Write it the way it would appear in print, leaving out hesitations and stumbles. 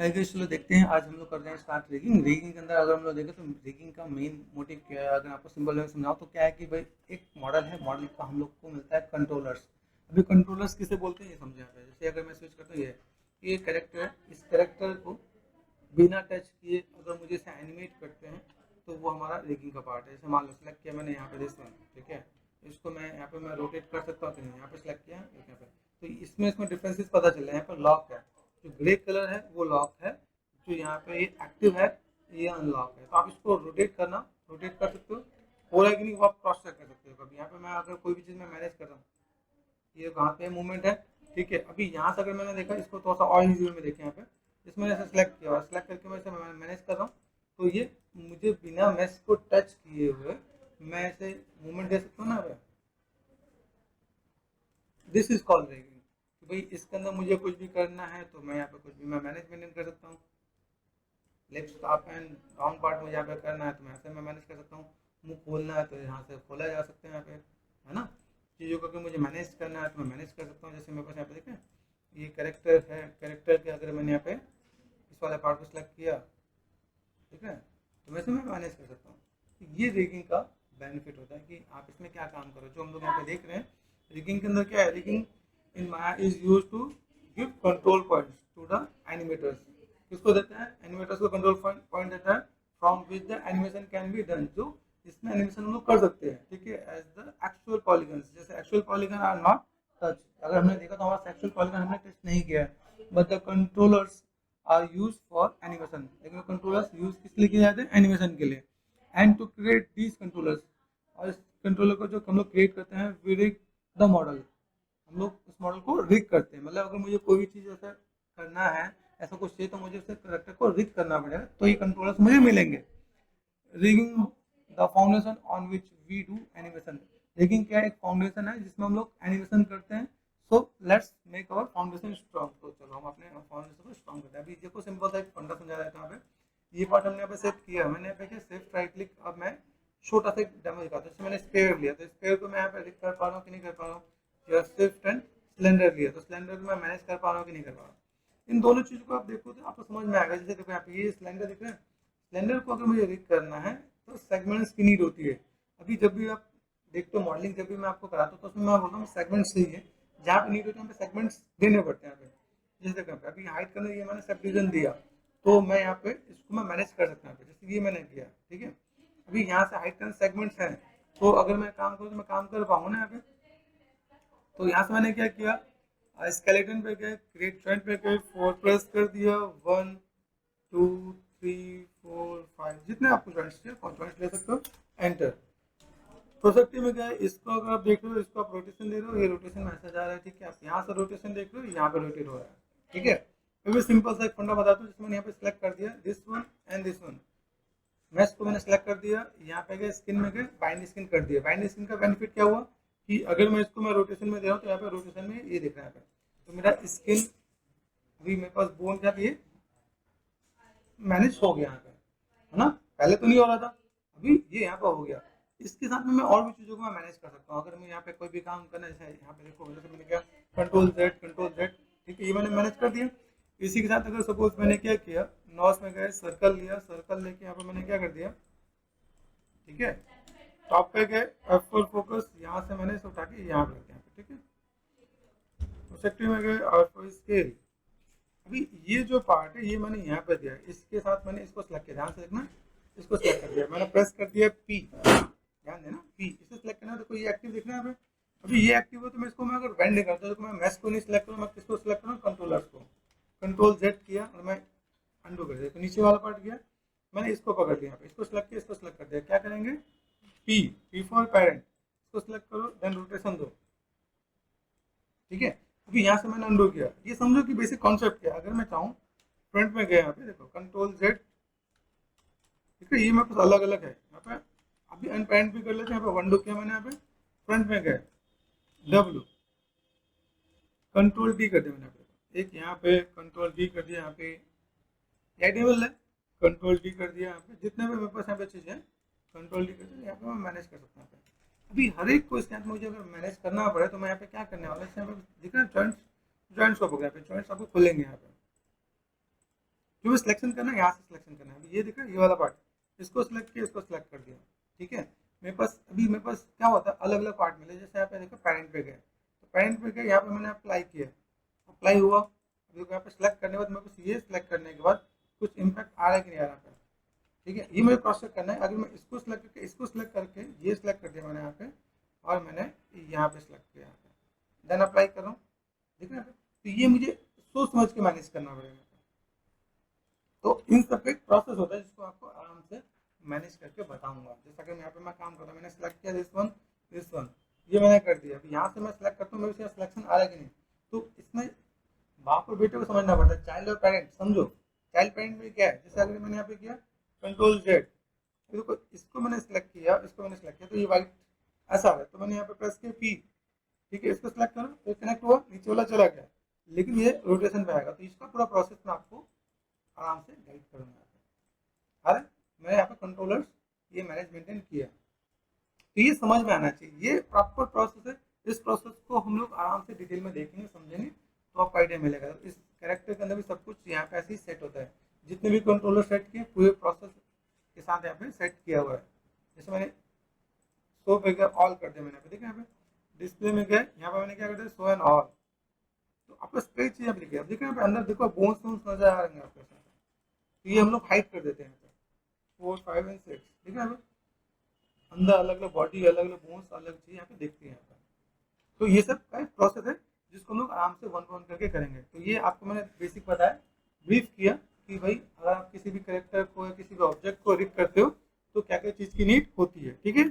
Guys चलो देखते हैं। आज हम लोग कर रहे हैं स्टार्ट रिगिंग। रिगिंग के अंदर अगर हम लोग देखें तो रिगिंग का मेन मोटिव क्या है, अगर आपको सिंपल में समझाओ तो क्या है कि भाई एक मॉडल है, मॉडल का हम लोग को मिलता है कंट्रोलर्स। अभी कंट्रोलर्स किसे बोलते हैं ये समझे यहाँ पे। जैसे अगर मैं स्विच करता हूँ ये कैरेक्टर है, इस कैरेक्टर को बिना टच किए अगर मुझे इसे एनिमेट करते हैं तो वो हमारा रिगिंग का पार्ट है। जैसे मान लो सेलेक्ट किया मैंने यहाँ पे दिस वन, ठीक है, इसको मैं यहाँ पे मैं रोटेट कर सकता हूँ कि नहीं, यहाँ पे सेलेक्ट किया यहाँ पे, तो इसमें डिफरेंसेस पता चल रहा है। यहाँ पर लॉक है, जो ग्रे कलर है वो लॉक है, जो यहाँ पे ये एक्टिव है ये अनलॉक है। तो आप इसको रोटेट कर सकते हो, हो रहा है कि नहीं वो आप क्रॉस चेक कर सकते हो। कभी यहाँ पे मैं अगर कोई भी चीज़ में मैनेज कर रहा हूँ, ये कहाँ पे मूवमेंट है, ठीक है। अभी यहाँ से अगर मैंने देखा इसको थोड़ा सा और इजी में देखें, यहाँ पे इसमें ऐसे सेलेक्ट किया और सेलेक्ट करके मैं इसे मैनेज कर रहा हूँ, तो ये मुझे बिना मैश को टच किए हुए मैं ऐसे मूवमेंट दे सकता हूँ ना। दिस इज कॉल्ड रेगिंग कि भाई इसके अंदर मुझे कुछ भी करना है तो मैं यहाँ पे कुछ भी मैं मैनेज कर सकता हूँ। Left up and down part मुझे यहाँ पे करना है तो मैं ऐसे मैं मैनेज कर सकता हूँ। मुंह खोलना है तो यहाँ से खोला जा सकता है यहाँ पे, है ना। चीज़ों को अगर मुझे मैनेज करना है तो मैं मैनेज कर सकता हूँ। जैसे मेरे पास यहाँ पे देखें ये कैरेक्टर है, कैरेक्टर के अगर मैंने यहाँ पे इस वाले पार्ट को सिलेक्ट किया, ठीक है, तो वैसे मैं मैनेज कर सकता हूँ। तो ये रिगिंग का बेनिफिट होता है कि आप इसमें क्या काम करो। जो हम लोग यहाँ पे देख रहे हैं रिगिंग के अंदर क्या है, rigging in Maya is use to give control points to the animators. किसको देता है, एनिमेटर्स को कंट्रोल पॉइंट देता है from which the animation can be done, जो इसमें एनिमेशन हम लोग कर सकते हैं, ठीक है, एज द एक्चुअल पॉलीगन्स। जैसे actual polygon are not touch, अगर हमने देखा तो हमारा एक्चुअल पॉलीगन हमने टच नहीं किया है, but the controllers are use for animation. लेकिन कंट्रोलर्स यूज किस लिए किए जाते हैं, एनिमेशन के लिए। And to create these controllers, और इस कंट्रोलर को जो हम लोग क्रिएट करते हैं वी रिग द मॉडल, हम लोग उस मॉडल को रिग करते हैं। मतलब अगर मुझे कोई भी चीज़ ऐसा करना है, ऐसा कुछ चाहिए, तो मुझे उस करेक्टर को रिग करना पड़ेगा, तो ये कंट्रोलर्स मुझे मिलेंगे। Rigging the foundation on which we do animation. Rigging क्या है, एक फाउंडेशन है जिसमें हम लोग एनिमेशन करते हैं। So let's make our foundation strong. तो चलो हम अपने फाउंडेशन को स्ट्रॉन्ग करते हैं। अभी देखो सिंपल सा एक फंडा समझा रहा है यहाँ पे। ये पार्ट हमने यहाँ पे सेट किया, मैंने यहाँ पे किया सेफ राइट क्लिक। अब मैं छोटा सा डेमो दिखाता हूँ। जैसे मैंने स्पेयर लिया, तो स्पेयर को मैं यहाँ पे रिग कर पा रहा हूँ कि नहीं कर पा रहा हूँ। या स्विफ्ट एंड सिलेंडर लिया, तो सिलेंडर को मैं मैनेज कर पा रहा हूँ कि नहीं कर पा रहा हूँ। इन दोनों चीज़ों को आप देखो तो आपको समझ में आएगा। जैसे देखो यहाँ पे ये सिलेंडर दिख रहा है, सिलेंडर को अगर मुझे रिग करना है तो सेगमेंट्स की नीड होती है। अभी जब भी आप देखते हो मॉडलिंग, जब भी मैं आपको कराता हूँ तो उसमें मैं बोलता हूँ सेगमेंट्स चाहिए, जहाँ पे नीड होती है वहाँ पे सेगमेंट्स देने पड़ते हैं यहाँ पे। जैसे देखो अभी हाइट करने ये मैंने सब डिवीजन दिया, तो मैं यहाँ पे इसको मैं मैनेज कर सकता हूँ। जैसे ये मैंने किया, ठीक है, अभी यहाँ से हाइट करने सेगमेंट्स हैं, तो अगर मैं काम करूँ तो मैं काम कर पाऊँ ना यहाँ पे। तो यहाँ से मैंने क्या किया, स्केलेटन पे गए, क्रिएट जॉइंट पे गए, 4 प्रेस कर दिया, 1 2 3 4 5, जितने आपको जॉइंट्स चाहिए 5 जॉइंट्स ले सकते हो, एंटर। प्रोजेक्टिव में क्या है, इसको अगर आप देख रहे हो, इसको आप रोटेशन दे रहे हो, ये रोटेशन में ऐसा जा रहा है, ठीक है। आप यहाँ से रोटेशन देख रहे हो, यहाँ पे रोटेट हो रहा है, ठीक है। अभी सिंपल सा एक फंडा बताता हूँ। जिसमें मैंने यहाँ पे सिलेक्ट कर दिया this one and this one, mesh को मैंने सेलेक्ट कर दिया, यहाँ पे गए स्किन में गए बाइंड स्किन कर दिया। बाइंड स्किन का बेनिफिट क्या हुआ कि अगर मैं इसको मैं रोटेशन में दे रहा हूँ तो यहाँ पे रोटेशन में ये दिख रहा है यहाँ पे, तो मेरा स्किन अभी मेरे पास बोन क्या ये मैनेज हो गया यहाँ पे, है ना। पहले तो नहीं हो रहा था, अभी ये यहाँ पे हो गया। इसके साथ में मैं और भी चीज़ों को मैं मैनेज कर सकता हूँ। अगर मैं यहाँ पे कोई भी काम करना है, जैसे यहाँ पे देखो जैसे मैंने क्या कंट्रोल जेड, ठीक है, ये मैंने मैनेज कर दिया। इसी के साथ अगर सपोज मैंने क्या किया, नॉस में गए सर्कल लिया, सर्कल लेके यहाँ पे मैंने क्या कर दिया, ठीक है, टॉप पे गए F4 फोकस, यहाँ से मैंने इसे उठा के यहाँ पे रख दिया, ठीक है। प्रोजेक्टिव में गए और स्केल, अभी ये जो पार्ट है ये मैंने यहाँ पे दिया, इसके साथ मैंने इसको सिलेक्ट किया, ध्यान से देखना, इसको सिलेक्ट कर दिया, मैंने प्रेस कर दिया पी, ध्यान देना पी, इसे सिलेक्ट करना है। तो ये एक्टिव दिख रहा है यहाँ पे। अभी ये एक्टिव है तो मैं इसको मैं अगर बैंड नहीं करता तो मैं मैश को नहीं सिलेक्ट करूँ, मैं किसको सिलेक्ट करूँ, कंट्रोलर्स को। कंट्रोल जेड किया और मैं अंडू कर दिया, तो नीचे वाला पार्ट गया, मैंने इसको पकड़ लिया, इसको सिलेक्ट किया, इसको सिलेक्ट कर दिया। क्या करेंगे, पी फॉर पेरेंट, इसको सिलेक्ट करो, देन रोटेशन दो, ठीक है। अभी यहाँ से मैंने अंडू किया। ये समझो कि बेसिक कॉन्सेप्ट क्या है। अगर मैं चाहूँ फ्रंट में गया, यहाँ पे देखो कंट्रोल जेड, ठीक है, ये मेरे पास अलग अलग है यहाँ पे। अभी अनपेरेंट भी कर लेते हैं, यहाँ पे अंडू किया मैंने, यहाँ पे फ्रंट में गए डब्ल्यू, कंट्रोल डी कर दिया मैंने, यहाँ पे एक यहाँ पे कंट्रोल डी कर दिया, यहाँ पे टेबल है, कंट्रोल डी कर दिया, यहाँ पे जितने भी मेरे पास यहाँ पे चीज़ है कंट्रोल डी कर दिया, यहाँ पे मैं मैनेज कर सकता हूँ। अभी हर एक को इसके अंदर मुझे अगर मैनेज करना पड़े तो मैं यहाँ पे क्या करने वाला है, यहाँ पे दिख रहा है जॉइंट्स, जॉइंट्स को पकड़ा पे, जॉइंट्स आपको खुलेंगे यहाँ पे, जो भी सिलेक्शन करना है यहाँ से सिलेक्शन करना है। अभी ये देखा ये वाला पार्ट, इसको सिलेक्ट किया, इसको सिलेक्ट कर दिया, ठीक है। मेरे पास क्या होता है, अलग अलग पार्ट मिले। जैसे यहाँ पे देखो पेरेंट पे गए, तो पेरेंट पे गए, यहाँ पे मैंने अप्लाई किया, अप्लाई हुआ। देखो यहाँ पे सिलेक्ट करने के बाद मेरे को ये सिलेक्ट करने के बाद कुछ इम्पैक्ट आ रहा है कि नहीं आ रहा है, ठीक है। ये मुझे क्रॉस चेक करना है। अगर मैं इसको सिलेक्ट करके ये सिलेक्ट कर दिया मैंने यहाँ पे, और मैंने यहाँ पे सिलेक्ट किया, यहाँ पे देन अप्लाई कर रहा हूँ, ठीक है। तो ये मुझे सोच समझ के मैनेज करना पड़ेगा। तो इन सब का एक प्रोसेस होता है जिसको आपको आराम से मैनेज करके बताऊंगा। जैसा कि यहाँ पे मैं काम कर रहा हूँ, मैंने सेलेक्ट किया दिस वन, ये मैंने कर दिया। अभी यहाँ से मैं सेलेक्ट करता हूँ, मेरे से सिलेक्शन आ रहा है कि नहीं। तो इसमें बाप और बेटे को समझना पड़ता है, चाइल्ड और पेरेंट समझो। चाइल्ड पेरेंट में क्या है, जैसे अगर मैंने यहाँ पे किया कंट्रोल जेड, देखो इसको मैंने सेलेक्ट किया, इसको मैंने सेलेक्ट किया, तो ये वाइट ऐसा है। तो मैंने यहाँ पे प्रेस किया पी, ठीक है, इसको सेलेक्ट करो तो कनेक्ट हुआ, नीचे वाला चला गया, लेकिन ये रोटेशन पे आएगा। तो इसका पूरा प्रोसेस मैं आपको आराम से गाइड करूंगा। अरे मैंने यहाँ पे कंट्रोलर्स ये मैनेज मेंटेन किया, तो ये समझ में आना चाहिए। ये प्रॉपर प्रोसेस है। इस प्रोसेस को हम लोग आराम से डिटेल में देखेंगे, समझेंगे, तो आपको आइडिया मिलेगा। तो इस कैरेक्टर के अंदर भी सब कुछ यहाँ पे ऐसे ही सेट होता है। जितने भी कंट्रोलर सेट किए पूरे प्रोसेस के साथ यहाँ पे सेट किया हुआ है। जैसे मैंने शो पे गया, ऑल कर दिया मैंने, देखिए यहाँ पे डिस्प्ले में गया, यहाँ पे मैंने क्या कर दिया, शो एंड ऑल। तो आपको कई चीज़ आप लिखे, देखिए यहाँ पे अंदर देखो बोन्स नजर आ रहे हैं आपके साथ, तो ये हम लोग हाइड कर देते हैं। 4, 5 एंड 6, ठीक है। अंदर अलग अलग बॉडी, अलग अलग बोन्स, अलग चीज यहाँ पे देखते हैं यहाँ पर। तो ये सब का एक प्रोसेस है जिसको हम लोग आराम से वन वन करके करेंगे। तो ये आपको मैंने बेसिक बताया, ब्रीफ किया कि भाई अगर आप किसी भी कैरेक्टर को या किसी भी ऑब्जेक्ट को रिक करते हो तो क्या क्या चीज़ की नीड होती है, ठीक है।